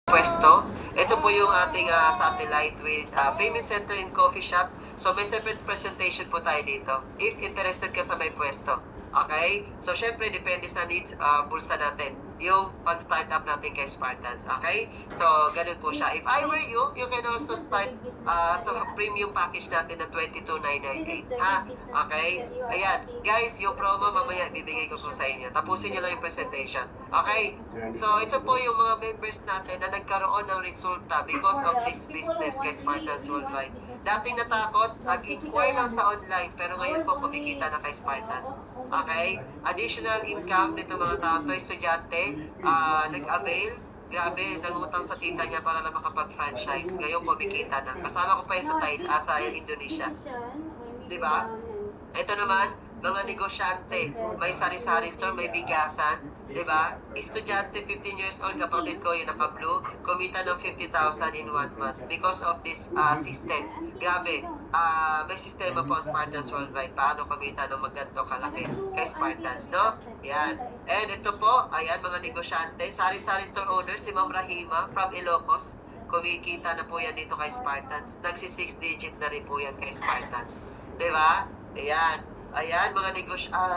pwesto. Ito po yung ating satellite with payment center and coffee shop. So may separate presentation po tayo dito. If interested ka sa may pwesto. Okay? So syempre depende sa needs bulsa natin. Yung pag-startup natin kay Spartans. Okay? So ganun po siya. If I were you, you can also start sa premium package natin na 22,998. Okay? Ayan. Guys, yung promo mamaya bibigay ko po sa inyo. Tapusin nyo lang yung presentation. Okay? So ito po yung mga members natin na nagkaroon ng resulta because of this business kay Spartans Worldwide. Dating natakot, nag-inquire lang sa online pero ngayon po kumikita na kay Spartans. Okay? Additional income nito mga tao to, estudyante, nag-avail, grabe, nangutang sa tita niya para lang makapag-franchise. Ngayon kumikita na. Kasama ko pa yun sa Indonesia. Diba? Ito naman, mga negosyante, may sari-sari store, may bigasan, di ba? Estudyante, 15 years old, kapatid ko, yung naka-blue, kumita ng 50,000 in 1 month because of this system. Grabe, may sistema po ang Spartans Worldwide. Paano kumita ng magganto kalaki kay Spartans, no? Yan. And ito po, ayan, mga negosyante, sari-sari store owner, si Ma'am Rahima from Ilocos, kumikita na po yan dito kay Spartans. Nagsi 6 digit na rin po yan kay Spartans. Di ba? Ayan. Ayan, mga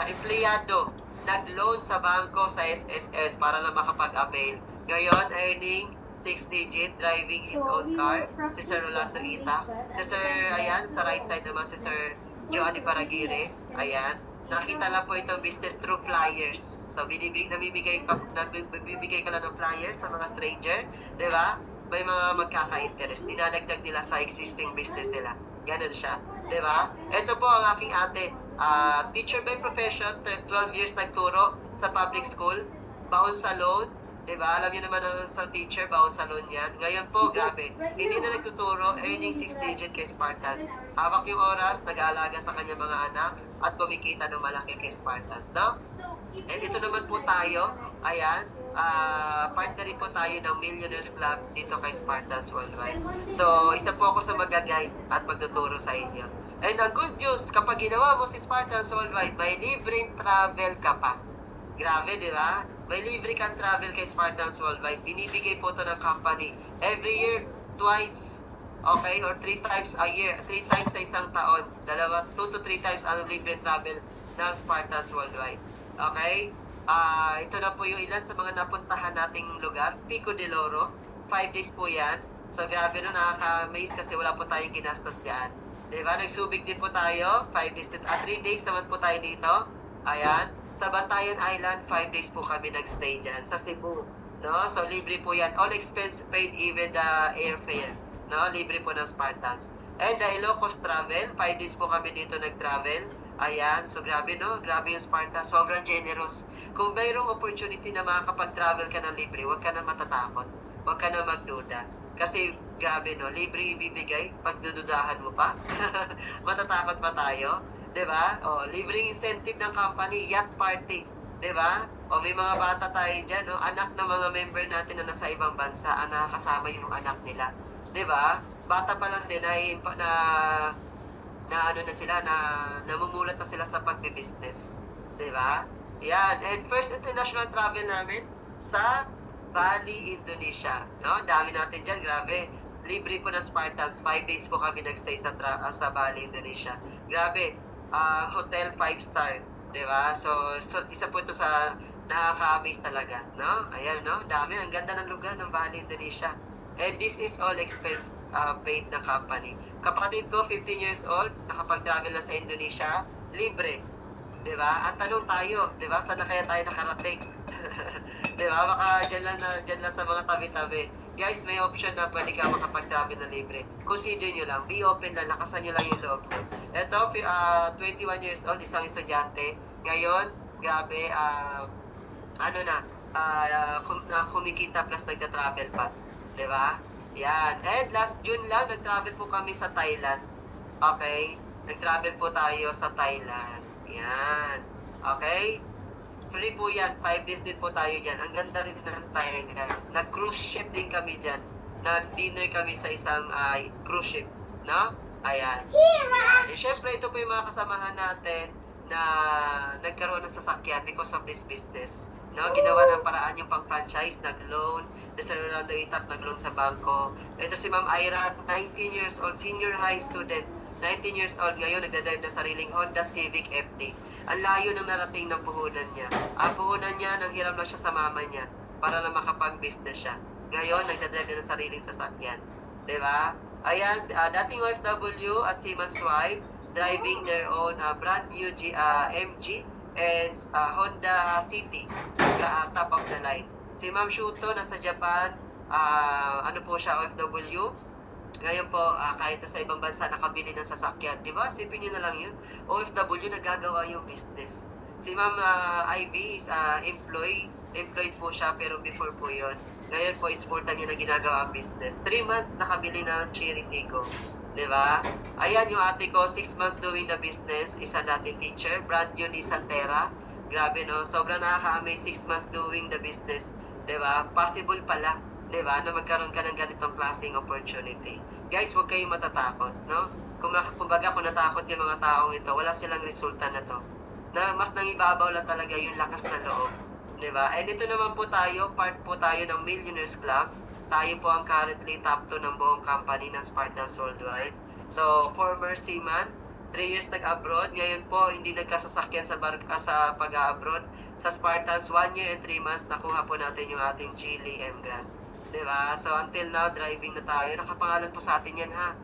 empleyado, nag-loan sa bangko sa SSS para lang makapag-avail. Ngayon, earning 6 digit, driving his own car, si Sir Rolando Ita. Si Sir, ayan, sa right side naman si Sir Joanny Paragire. Ayan, nakita lang po itong business through flyers. So, namibigay ka lang ng flyers sa mga stranger, di ba? May mga magkaka-interest, dinadagdag nila sa existing business nila. Ganun siya, di ba? Ito po ang aking ate. Teacher by profession, 12 years nagturo sa public school, baon sa loan, di ba? Alam niyo naman sa teacher, baon sa loan yan. Ngayon po, grabe, hindi na nagtuturo, earning 6 digit kay Spartans. Hawak yung oras, nag-aalaga sa kanyang mga anak, at kumikita ng malaki kay Spartans, no? And ito naman po tayo, ayan, partner rin po tayo ng Millionaires Club dito kay Spartans Worldwide. So, isa po ako sa mag-guide at magtuturo sa inyo. And ang good news, kapag ginawa mo si Spartans Worldwide, may libreng travel ka pa. Grabe, di ba? May libre kang travel kay Spartans Worldwide. Binibigay po to ng company. Every year, twice, okay? Or 3 times a year. 3 times sa isang taon. 2 to 3 times ang libre travel ng Spartans Worldwide. Okay? Ito na po yung ilan sa mga napuntahan nating lugar. Pico de Loro. 5 days po yan. So, grabe no, nakaka-amaze kasi wala po tayong ginastos dyan. Diba? Nagsubig din po tayo. 5 days, 3 days naman po tayo dito. Ayan. Sa Bantayan Island, 5 days po kami nagstay dyan. Sa Cebu. No? So, libre po yan. All expense paid, even the airfare. No? Libre po ng Spartans. And the Ilocos Travel, 5 days po kami dito nag-travel. Ayan. So, grabe no? Grabe yung Spartans. Sobrang generous. Kung mayroong opportunity na makakapag-travel ka ng libre, huwag ka na matatakot. Huwag ka na magduda. Kasi, grabe no, libre ibibigay, pagdududahan mo pa. Matatakot pa tayo, di ba? O, libreng incentive ng company, yacht party, di ba? O, may mga bata tayo dyan, no? Anak ng mga member natin na nasa ibang bansa, ang nakakasama yung anak nila, di ba? Bata pa lang din, namumulat na sila sa pagbibusiness, di ba? Yan, and first international travel namin sa Bali, Indonesia. No? Dami natin dyan, grabe. Libre po ng Spartans. 5 days po kami nagstay sa Bali, Indonesia. Grabe. Hotel 5-star. Diba? So, isa po ito sa nakaka-amaze talaga. No? Ayan, no? Dami. Ang ganda ng lugar ng Bali, Indonesia. And this is all expense paid na company. Kapatid ko, 15 years old, nakapag-travel na sa Indonesia. Libre. Diba? At tanong tayo, diba? Saan na kaya tayo nakarating? Diba? Baka dyan lang sa mga tabi-tabi. Guys, may option na pwede ka makapag-travel na libre. Consider nyo lang. Be open lang. Lakasan nyo lang yung loob ko. Ito, 21 years old, isang estudyante. Ngayon, grabe, kumikita plus nagta-travel pa. Diba? Yan. And last June lang, nag-travel po kami sa Thailand. Okay? Nag-travel po tayo sa Thailand. Yan. Okay? Free po yan. 5 days din po tayo dyan. Ang ganda rin ng Thailand. Nag-cruise ship din kami dyan. Nag-dinner kami sa isang cruise ship. No? Ayan. Ayan. Siyempre, ito po yung mga kasamahan natin na nagkaroon ng sasakyan because of this business. No, ginawa ng paraan yung pang-franchise, nag-loan, si Sir Rolando Itak nag-loan sa bangko. Ito si Ma'am Ira, 19 years old, senior high student, 19 years old, ngayon nagdadrive na sariling Honda Civic FD. Ang layo ng narating ng puhunan niya. Ang puhunan niya, nanghiram lang siya sa mama niya para na makapag-business siya. Ngayon, nagdadrive na ng sariling sasakyan. Diba? Ayan, dating OFW at Siemens wife, driving their own brand new MG and Honda City, top of the line. Si Ma'am Shuto, nasa Japan, ano po siya, OFW. Ngayon po, kahit sa ibang bansa nakabili ng sasakyan, di ba? Sipin nyo na lang yun. OFW, nagagawa yung business. Si Ma'am Ivy is employed po siya, pero before po yun. Ngayon po is full-time niya na ginagawa ang business. 3 months nakabili ng Cherry Tigo. Di ba? Ayan yung ate ko, 6 months doing the business. Isa dating teacher, brand new ni Santera. Grabe no, sobrang nakaka-amaze 6 months doing the business. Di ba? Possible pala, di ba, na magkaroon ka ng ganitong klaseng opportunity. Guys, huwag kayong matatakot, no? Kumbaga kung natakot yung mga taong ito, wala silang resulta na to. Na mas nangibabaw lang talaga yung lakas ng loob. Diba? And ito naman po tayo, part po tayo ng Millionaires Club. Tayo po ang currently top 2 ng buong company ng Spartans Worldwide. So, former seaman, 3 years nag-abroad. Ngayon po, hindi nagkasasakyan sa pag-abroad. Sa Spartans, 1 year and 3 months, nakuha po natin yung ating Chile M Grant. Diba? So, until now, driving na tayo. Nakapangalan po sa atin yan, ha?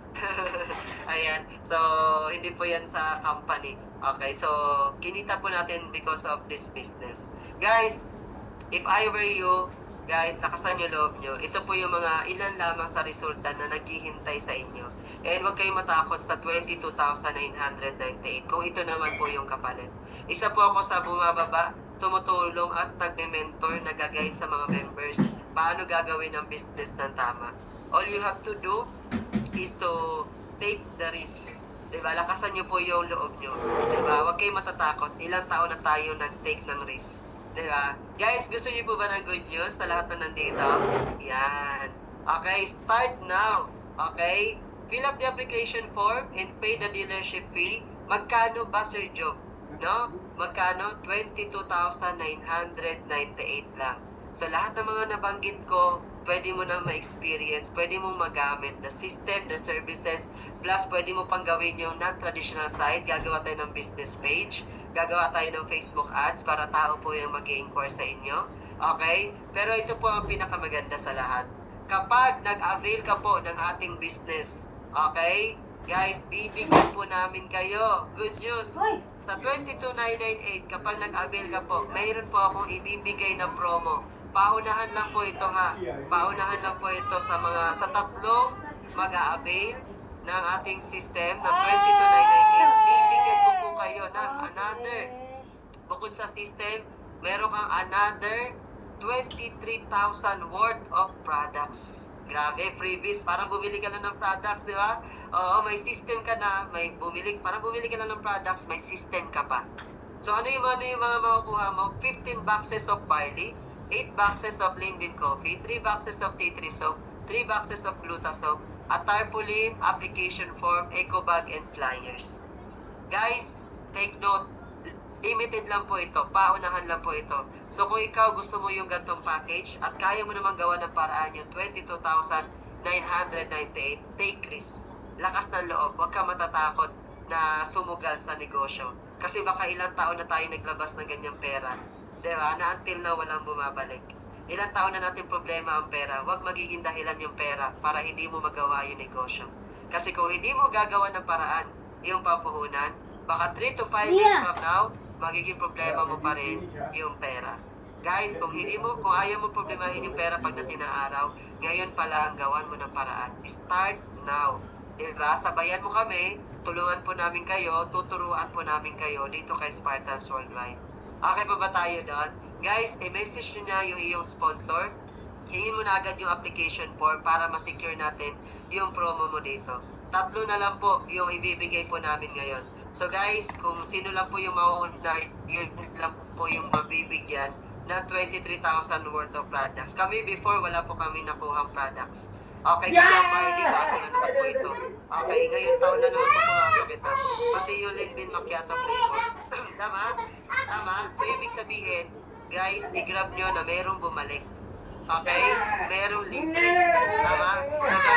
Ayan. So, hindi po yan sa company. Okay, so, kinita po natin because of this business. Guys, if I were you, guys, lakasan nyo loob nyo. Ito po yung mga ilan lamang sa resulta na naghihintay sa inyo. And huwag kayong matakot sa 22,998 kung ito naman po yung kapalit. Isa po ako sa bumababa, tumutulong at nagme-mentor, nag-guide sa mga members. Paano gagawin ang business ng tama? All you have to do is to take the risk. Diba? Lakasan nyo po yung loob nyo. Diba? Huwag kayong matatakot. Ilang taon na tayo nag-take ng risk. Diba? Guys, gusto niyo po ba ng good news sa lahat na nandito? Yan. Okay, start now. Okay? Fill up the application form and pay the dealership fee. Magkano ba, Sir Joe? No? Magkano? 22,998 lang. So, lahat ng mga nabanggit ko, pwede mo na ma-experience, pwede mo magamit the system, the services, plus pwede mo pang gawin yung non-traditional site. Gagawa tayo ng business page. Gagawa tayo ng Facebook ads para tao po yung mag-i-inquire sa inyo. Okay? Pero ito po ang pinakamaganda sa lahat. Kapag nag-avail ka po ng ating business, okay? Guys, bibigyan po namin kayo. Good news. Sa 22,998, kapag nag-avail ka po, mayroon po akong ibibigay na promo. Paunahan lang po ito ha. Paunahan lang po ito sa tatlong mag-a-avail ng ating system na 22,998. Bibigyan ko po kayo ng another. Bukod sa system, meron kang another 23,000 worth of products. Grabe, freebies. Parang bumili ka na ng products, di ba? Oo, may system ka na, parang bumili ka na ng products, may system ka pa. So ano yung mga makukuha mo? 15 boxes of barley, 8 boxes of lean bean coffee, 3 boxes of tea tree soap, 3 boxes of gluta soap, a tarpaulin, application form, eco bag, and flyers. Guys, take note, limited lang po ito, paunahan lang po ito. So kung ikaw gusto mo yung gantong package at kaya mo naman gawa ng paraan yung 22,998, take risk. Lakas ng loob, huwag ka matatakot na sumugal sa negosyo. Kasi baka ilang taon na tayo naglabas ng ganyang pera. Diba? Na until na walang bumabalik. Ilang taon na natin problema ang pera, huwag magiging dahilan yung pera para hindi mo magawa yung negosyo. Kasi kung hindi mo gagawa ng paraan yung papuhunan, baka 3 to 5 years from now, magiging problema mo pa rin yung pera. Guys, kung ayaw mo problemahin yung pera pagdating ng araw, ngayon pala ang gawan mo ng paraan. Start now. Diba? Sabayan mo kami, tulungan po namin kayo, tuturuan po namin kayo dito kay Spartans Worldwide. Okay pa ba tayo doon? Guys, i-message nyo na yung iyong sponsor. Hingin mo na agad yung application form para ma-secure natin yung promo mo dito. 3 na lang po yung ibibigay po namin ngayon. So guys, kung sino lang po yung mauuna, yun lang po yung mabibigyan ng 23,000 worth of products. Kami before, wala po kami nakuhang products. Okay, kasi ang barley, bago na naman po ito. Okay, ngayon taon na naman po pumasok ito. Pati yung Lean Bean Macchiato flavor. Tama? Tama? So, ibig sabihin, guys, i-grab nyo na merong bumalik. Okay? Merong libre.